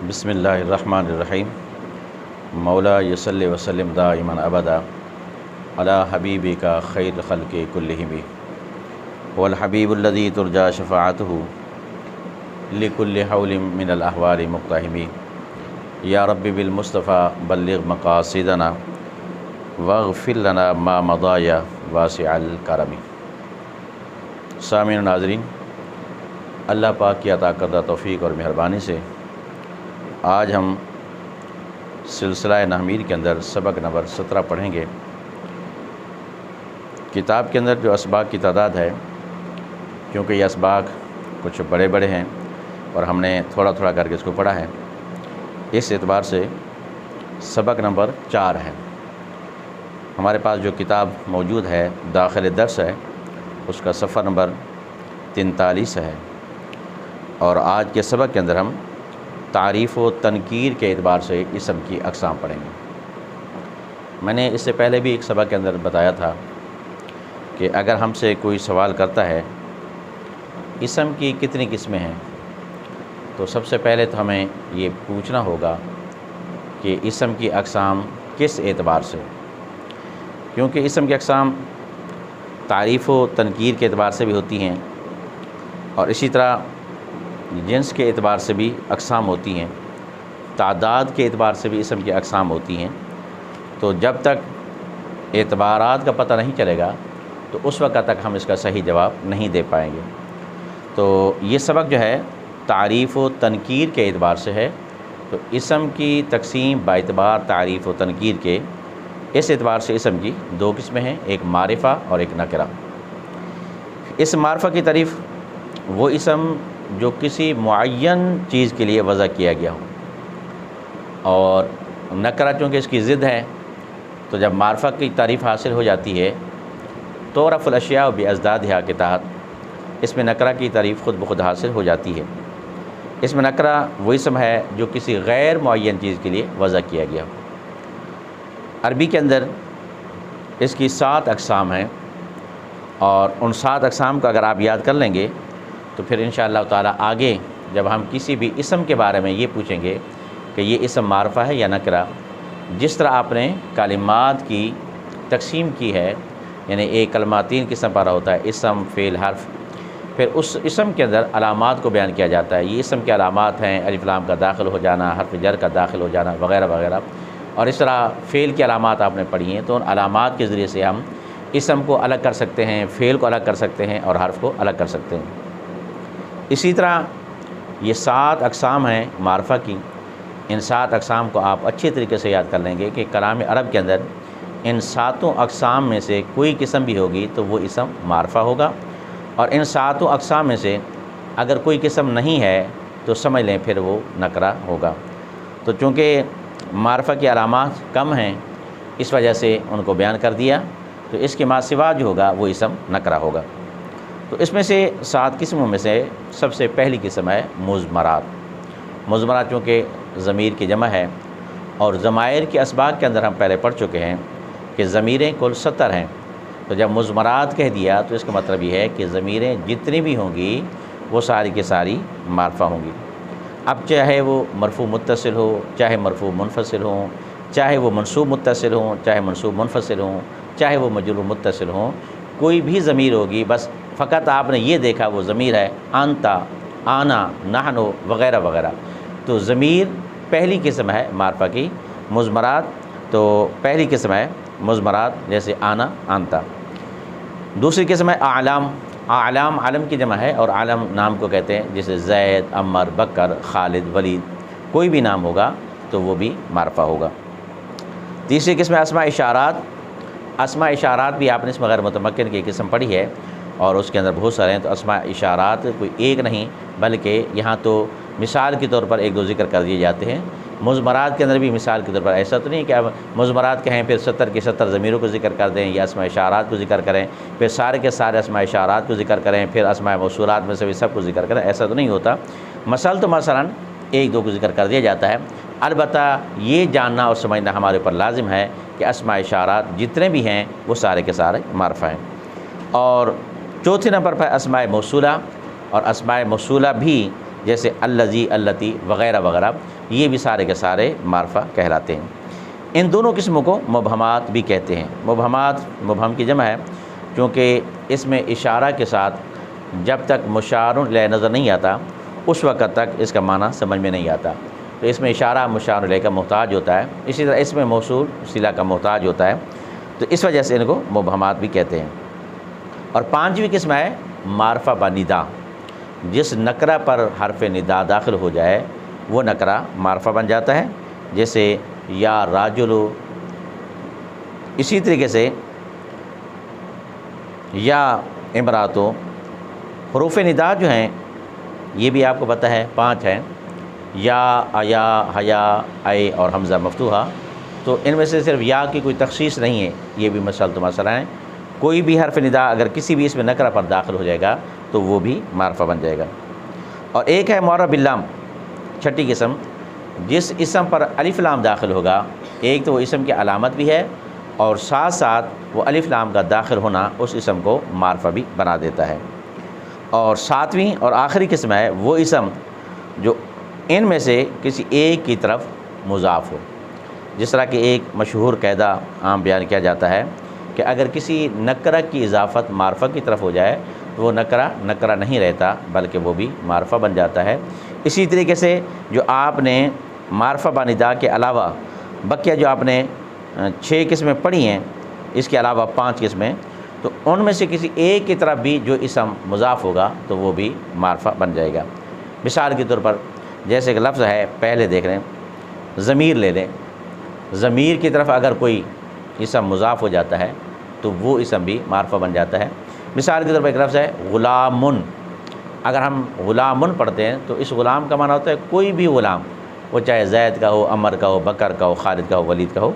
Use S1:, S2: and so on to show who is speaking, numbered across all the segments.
S1: بسم اللہ الرحمن الرحیم مولا یصلی وسلم دائما ابدا علی حبیبک خیر خلق کلہم والحبیب الذی ترجا شفاعتہ لکل حول من الاحوال مقتحم یا رب بالمصطفیٰ بلغ مقاصدنا واغفر لنا ما مضى واسع الکرم۔ سامعین و ناظرین، اللہ پاک کی عطا کردہ توفیق اور مہربانی سے آج ہم سلسلہ نحمیر کے اندر سبق نمبر 17 پڑھیں گے۔ کتاب کے اندر جو اسباق کی تعداد ہے، کیونکہ یہ اسباق کچھ بڑے بڑے ہیں اور ہم نے تھوڑا تھوڑا کر کے اس کو پڑھا ہے، اس اعتبار سے سبق نمبر 4 ہے۔ ہمارے پاس جو کتاب موجود ہے داخل درس ہے، اس کا صفحہ نمبر 43 ہے، اور آج کے سبق کے اندر ہم تعریف و تنکیر کے اعتبار سے اسم کی اقسام پڑھیں گے۔ میں نے اس سے پہلے بھی ایک سبق کے اندر بتایا تھا کہ اگر ہم سے کوئی سوال کرتا ہے اسم کی کتنی قسمیں ہیں، تو سب سے پہلے تو ہمیں یہ پوچھنا ہوگا کہ اسم کی اقسام کس اعتبار سے، کیونکہ اسم کی اقسام تعریف و تنکیر کے اعتبار سے بھی ہوتی ہیں، اور اسی طرح جنس کے اعتبار سے بھی اقسام ہوتی ہیں، تعداد کے اعتبار سے بھی اسم کی اقسام ہوتی ہیں۔ تو جب تک اعتبارات کا پتہ نہیں چلے گا تو اس وقت تک ہم اس کا صحیح جواب نہیں دے پائیں گے۔ تو یہ سبق جو ہے تعریف و تنکیر کے اعتبار سے ہے، تو اسم کی تقسیم باعتبار تعریف و تنکیر کے، اس اعتبار سے اسم کی 2 قسمیں ہیں، ایک معرفہ اور ایک نکرہ۔ اس معرفہ کی تعریف وہ اسم جو کسی معین چیز کے لیے وضع کیا گیا ہو، اور نکرہ چونکہ اس کی ضد ہے، تو جب معرفہ کی تعریف حاصل ہو جاتی ہے تو رفع الاشیاء بازدادها کے تحت اس میں نکرہ کی تعریف خود بخود حاصل ہو جاتی ہے۔ اس میں نکرہ وہ اسم ہے جو کسی غیر معین چیز کے لیے وضع کیا گیا ہو۔ عربی کے اندر اس کی 7 اقسام ہیں، اور ان 7 اقسام کو اگر آپ یاد کر لیں گے تو پھر انشاءاللہ تعالی آگے جب ہم کسی بھی اسم کے بارے میں یہ پوچھیں گے کہ یہ اسم معرفہ ہے یا نکرہ، جس طرح آپ نے کلمات کی تقسیم کی ہے، یعنی ایک کلمہ 3 قسم پر ہوتا ہے، اسم، فعل، حرف، پھر اس اسم کے اندر علامات کو بیان کیا جاتا ہے۔ یہ اسم کے علامات ہیں الف لام کا داخل ہو جانا، حرف جر کا داخل ہو جانا، وغیرہ وغیرہ، اور اس طرح فعل کی علامات آپ نے پڑھی ہیں، تو ان علامات کے ذریعے سے ہم اسم کو الگ کر سکتے ہیں، فعل کو الگ کر سکتے ہیں، اور حرف کو الگ کر سکتے ہیں۔ اسی طرح یہ 7 اقسام ہیں معرفہ کی۔ ان 7 اقسام کو آپ اچھے طریقے سے یاد کر لیں گے کہ کلام عرب کے اندر ان 7 اقسام میں سے کوئی قسم بھی ہوگی تو وہ اسم معرفہ ہوگا، اور ان 7 اقسام میں سے اگر کوئی قسم نہیں ہے تو سمجھ لیں پھر وہ نکرہ ہوگا۔ تو چونکہ معرفہ کی علامات کم ہیں، اس وجہ سے ان کو بیان کر دیا، تو اس کے ما سوا جو ہوگا وہ اسم نکرہ ہوگا۔ تو اس میں سے 7 قسموں میں سے سب سے پہلی قسم ہے مضمرات۔ مضمرات چونکہ ضمیر کی جمع ہے، اور ضمائر کے اسباق کے اندر ہم پہلے پڑھ چکے ہیں کہ ضمیریں کل 70 ہیں، تو جب مضمرات کہہ دیا تو اس کا مطلب یہ ہے کہ ضمیریں جتنی بھی ہوں گی وہ ساری کی ساری معرفہ ہوں گی۔ اب چاہے وہ مرفوع متصل ہو، چاہے مرفوع منفصل ہوں، چاہے وہ منصوب متصل ہوں، چاہے منصوب منفصل ہوں، چاہے وہ مجرور متصل ہوں، کوئی بھی ضمیر ہوگی، بس فقط آپ نے یہ دیکھا وہ ضمیر ہے، انتا، آنا، نحنو، وغیرہ وغیرہ، تو ضمیر پہلی قسم ہے معرفہ کی۔ مضمرات تو پہلی قسم ہے مضمرات، جیسے آنا، انتا۔ دوسری قسم ہے اعلام۔ اعلام علم کی جمع ہے، اور علم نام کو کہتے ہیں، جیسے زید، عمر، بکر، خالد، ولید، کوئی بھی نام ہوگا تو وہ بھی معرفہ ہوگا۔ تیسری قسم ہے اسماء اشارات۔ اسماء اشارات بھی آپ نے اس میں غیر متمکن کی قسم پڑھی ہے، اور اس کے اندر بہت سارے ہیں۔ تو اسماء اشارات کوئی ایک نہیں، بلکہ یہاں تو مثال کے طور پر 1-2 ذکر کر دیے جاتے ہیں۔ مضمرات کے اندر بھی مثال کے طور پر ایسا تو نہیں کہ اب مضمرات کہیں پھر 70 کی 70 ضمیروں کو ذکر کر دیں، یا اسماء اشارات کو ذکر کریں، پھر سارے کے سارے اسماء اشارات کو ذکر کریں، پھر اسماء موصولات میں سے بھی سب کو ذکر کریں، ایسا تو نہیں ہوتا۔ مثلاً 1-2 کو ذکر کر دیا جاتا ہے۔ البتہ یہ جاننا اور سمجھنا ہمارے اوپر لازم ہے کہ اسماء اشارات جتنے بھی ہیں وہ سارے کے سارے معرفہ ہیں۔ اور چوتھے نمبر پر اسماء موصولہ، اور اسماء موصولہ بھی جیسے الذی، اللتی وغیرہ وغیرہ، یہ بھی سارے کے سارے معرفہ کہلاتے ہیں۔ ان دونوں قسموں کو مبہمات بھی کہتے ہیں۔ مبہمات مبہم کی جمع ہے، کیونکہ اس میں اشارہ کے ساتھ جب تک مشار الیہ نظر نہیں آتا اس وقت تک اس کا معنی سمجھ میں نہیں آتا، تو اس میں اشارہ مشار الیہ کا محتاج ہوتا ہے، اسی طرح اس میں موصول صلہ کا محتاج ہوتا ہے، تو اس وجہ سے ان کو مبہمات بھی کہتے ہیں۔ اور پانچویں قسم ہے معرفہ بندا، جس نکرہ پر حرف ندا داخل ہو جائے وہ نکرہ معرفہ بن جاتا ہے، جیسے یا راجل، اسی طریقے سے یا امراتو۔ حروف ندا جو ہیں یہ بھی آپ کو پتہ ہے 5 ہیں، یا، ایا، حیا، اے اور حمزہ مفتوحہ، تو ان میں سے صرف یا کی کوئی تخصیص نہیں ہے، یہ بھی مسئلہ ہیں۔ کوئی بھی حرف ندا اگر کسی بھی اس میں نکرہ پر داخل ہو جائے گا تو وہ بھی معرفہ بن جائے گا۔ اور ایک ہے معرب باللام، چھٹی قسم، جس اسم پر الف لام داخل ہوگا، ایک تو وہ اسم کی علامت بھی ہے اور ساتھ ساتھ وہ الف لام کا داخل ہونا اس اسم کو معرفہ بھی بنا دیتا ہے۔ اور ساتویں اور آخری قسم ہے وہ اسم جو ان میں سے کسی ایک کی طرف مضاف ہو، جس طرح کہ ایک مشہور قاعدہ عام بیان کیا جاتا ہے کہ اگر کسی نکرہ کی اضافت معرفہ کی طرف ہو جائے تو وہ نکرہ نہیں رہتا بلکہ وہ بھی معرفہ بن جاتا ہے۔ اسی طریقے سے جو آپ نے معرفہ بندا کے علاوہ بقیہ جو آپ نے 6 قسمیں پڑھی ہیں، اس کے علاوہ 5 قسمیں، تو ان میں سے کسی ایک کی طرف بھی جو اسم مضاف ہوگا تو وہ بھی معرفہ بن جائے گا۔ مثال کے طور پر جیسے کہ لفظ ہے، پہلے دیکھ رہے ہیں، ضمیر لے لیں، ضمیر کی طرف اگر کوئی اسم مضاف ہو جاتا ہے تو وہ اسم بھی معرفہ بن جاتا ہے۔ مثال کے طور پر ایک لفظ ہے غلامن، اگر ہم غلامن پڑھتے ہیں تو اس غلام کا معنی ہوتا ہے کوئی بھی غلام، وہ چاہے زید کا ہو، عمر کا ہو، بکر کا ہو، خالد کا ہو، ولید کا ہو۔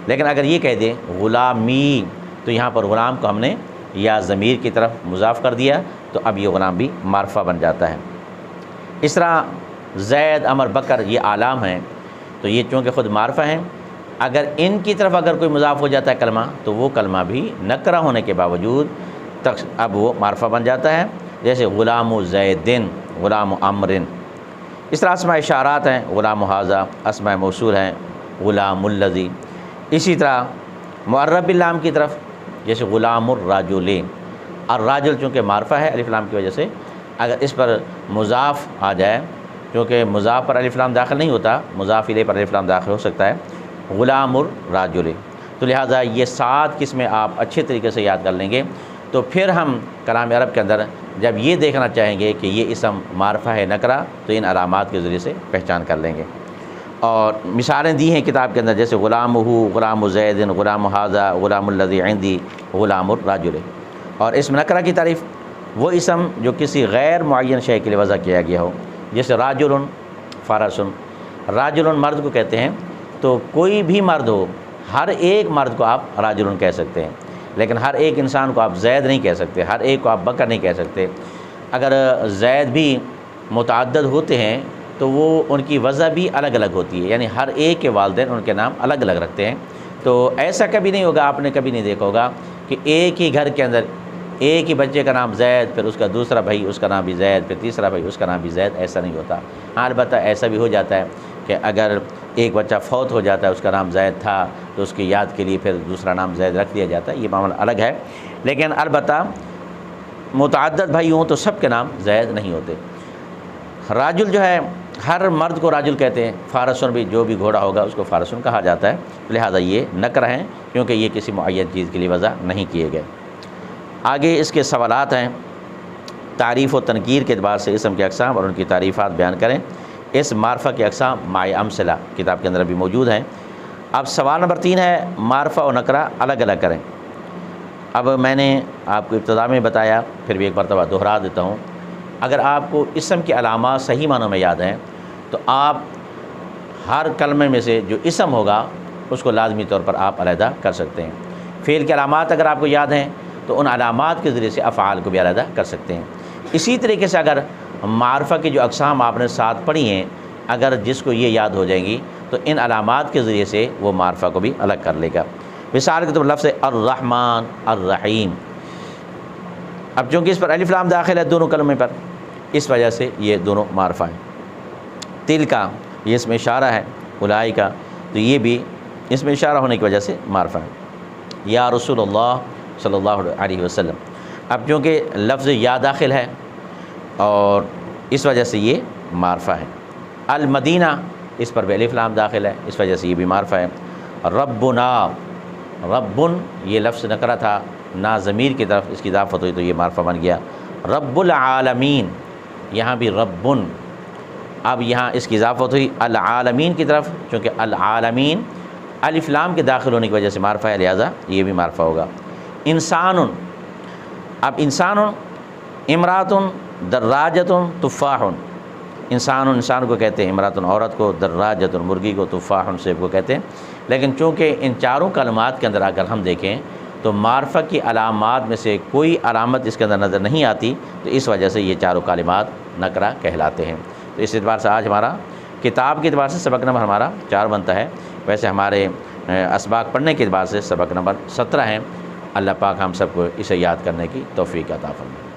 S1: لیکن اگر یہ کہہ دیں غلامی، تو یہاں پر غلام کو ہم نے یا ضمیر کی طرف مضاف کر دیا تو اب یہ غلام بھی معرفہ بن جاتا ہے۔ اس طرح زید، عمر، بکر یہ اعلام ہیں، تو یہ چونکہ خود معرفہ ہیں، اگر ان کی طرف اگر کوئی مضاف ہو جاتا ہے کلمہ تو وہ کلمہ بھی نکرہ ہونے کے باوجود اب وہ معرفہ بن جاتا ہے، جیسے غلام زیدن، غلام عمرن۔ اس طرح اسماء اشارات ہیں، غلام ھذا، اسماء موصول ہیں، غلام الذی۔ اسی طرح معرب باللام کی طرف جیسے غلام الرجل، الراجل چونکہ معرفہ ہے الف لام کی وجہ سے، اگر اس پر مضاف آ جائے، کیونکہ مضاف پر الف لام داخل نہیں ہوتا، مضاف الیہ پر الف لام داخل ہو سکتا ہے، غلام الرجل، تو لہٰذا یہ 7 قسمیں آپ اچھے طریقے سے یاد کر لیں گے، تو پھر ہم کلام عرب کے اندر جب یہ دیکھنا چاہیں گے کہ یہ اسم معرفہ ہے نکرہ تو ان علامات کے ذریعے سے پہچان کر لیں گے۔ اور مثالیں دی ہیں کتاب کے اندر، جیسے غلامہ، غلام زید، غلام ھذا، غلام الذی عندی، غلام الرجل۔ اور اسم نکرہ کی تعریف وہ اسم جو کسی غیر معین شے کے لیے وضع کیا گیا ہو، جیسے راجل فرس، راجل مرد کو کہتے ہیں، تو کوئی بھی مرد ہو، ہر ایک مرد کو آپ راجل کہہ سکتے ہیں، لیکن ہر ایک انسان کو آپ زید نہیں کہہ سکتے، ہر ایک کو آپ بکر نہیں کہہ سکتے۔ اگر زید بھی متعدد ہوتے ہیں تو وہ ان کی وضع بھی الگ الگ ہوتی ہے، یعنی ہر ایک کے والدین ان کے نام الگ الگ رکھتے ہیں۔ تو ایسا کبھی نہیں ہوگا، آپ نے کبھی نہیں دیکھا ہوگا کہ ایک ہی گھر کے اندر ایک ہی بچے کا نام زید، پھر اس کا دوسرا بھائی اس کا نام بھی زید، پھر تیسرا بھائی اس کا نام بھی زید، ایسا نہیں ہوتا۔ ہاں البتہ ایسا بھی ہو جاتا ہے کہ اگر ایک بچہ فوت ہو جاتا ہے، اس کا نام زید تھا تو اس کی یاد کے لیے پھر دوسرا نام زید رکھ دیا جاتا ہے، یہ معاملہ الگ ہے۔ لیکن البتہ متعدد بھائی ہوں تو سب کے نام زید نہیں ہوتے۔ راجل جو ہے ہر مرد کو راجل کہتے ہیں، فارسن بھی جو بھی گھوڑا ہوگا اس کو فارسن کہا جاتا ہے، لہذا یہ نکرہ ہیں کیونکہ یہ کسی معین چیز کے لیے وضع نہیں کیے گئے۔ آگے اس کے سوالات ہیں، تعریف و تنکیر کے اعتبار سے اسم کے اقسام اور ان کی تعریفات بیان کریں۔ اس معرفہ کے اقسام مع امثلہ کتاب کے اندر بھی موجود ہیں۔ اب سوال نمبر 3 ہے معرفہ و نکرہ الگ الگ کریں۔ اب میں نے آپ کو ابتدا میں بتایا، پھر بھی ایک مرتبہ دہرا دیتا ہوں، اگر آپ کو اسم کی علامات صحیح معنوں میں یاد ہیں تو آپ ہر کلمے میں سے جو اسم ہوگا اس کو لازمی طور پر آپ علیحدہ کر سکتے ہیں۔ فعل کی علامات اگر آپ کو یاد ہیں تو ان علامات کے ذریعے سے افعال کو بھی علیحدہ کر سکتے ہیں۔ اسی طریقے سے اگر معرفہ کی جو اقسام آپ نے ساتھ پڑھی ہیں، اگر جس کو یہ یاد ہو جائیں گی تو ان علامات کے ذریعے سے وہ معرفہ کو بھی الگ کر لے گا۔ مثال کے طور پر لفظ الرحمن، الرحیم، اب چونکہ اس پر الف لام داخل ہے دونوں کلمے پر، اس وجہ سے یہ دونوں معرفہ ہیں۔ تل کا یہ اس میں اشارہ ہے، الائی کا، تو یہ بھی اس میں اشارہ ہونے کی وجہ سے معرفہ ہے۔ یا رسول اللہ صلی اللہ علیہ وسلم، اب چونکہ لفظ یا داخل ہے اور اس وجہ سے یہ معرفہ ہے۔ المدینہ، اس پر بھی الف لام داخل ہے، اس وجہ سے یہ بھی معرفہ ہے۔ ربنا، ربن یہ لفظ نکرہ تھا، نا ضمیر کی طرف اس کی اضافت ہوئی تو یہ معرفہ بن گیا۔ رب العالمین، یہاں بھی ربن، اب یہاں اس کی اضافت ہوئی العالمین کی طرف، چونکہ العالمین الف لام کے داخل ہونے کی وجہ سے معرفہ ہے، لہذا یہ بھی معرفہ ہوگا۔ انسان، اب انسان، امرات دراجۃ تفاح، انسان کو کہتے ہیں، امرات عورت کو، دراجۃ مرغی کو، تفاح سیب کو کہتے ہیں۔ لیکن چونکہ ان چاروں کلمات کے اندر اگر ہم دیکھیں تو معرفہ کی علامات میں سے کوئی علامت اس کے اندر نظر نہیں آتی، تو اس وجہ سے یہ چاروں کلمات نکرہ کہلاتے ہیں۔ تو اس اعتبار سے آج ہمارا کتاب کے اعتبار سے سبق نمبر ہمارا 4 بنتا ہے، ویسے ہمارے اسباق پڑھنے کے اعتبار سے سبق نمبر 17 ہیں۔ اللہ پاک ہم سب کو اسے یاد کرنے کی توفیق عطا فرمائے۔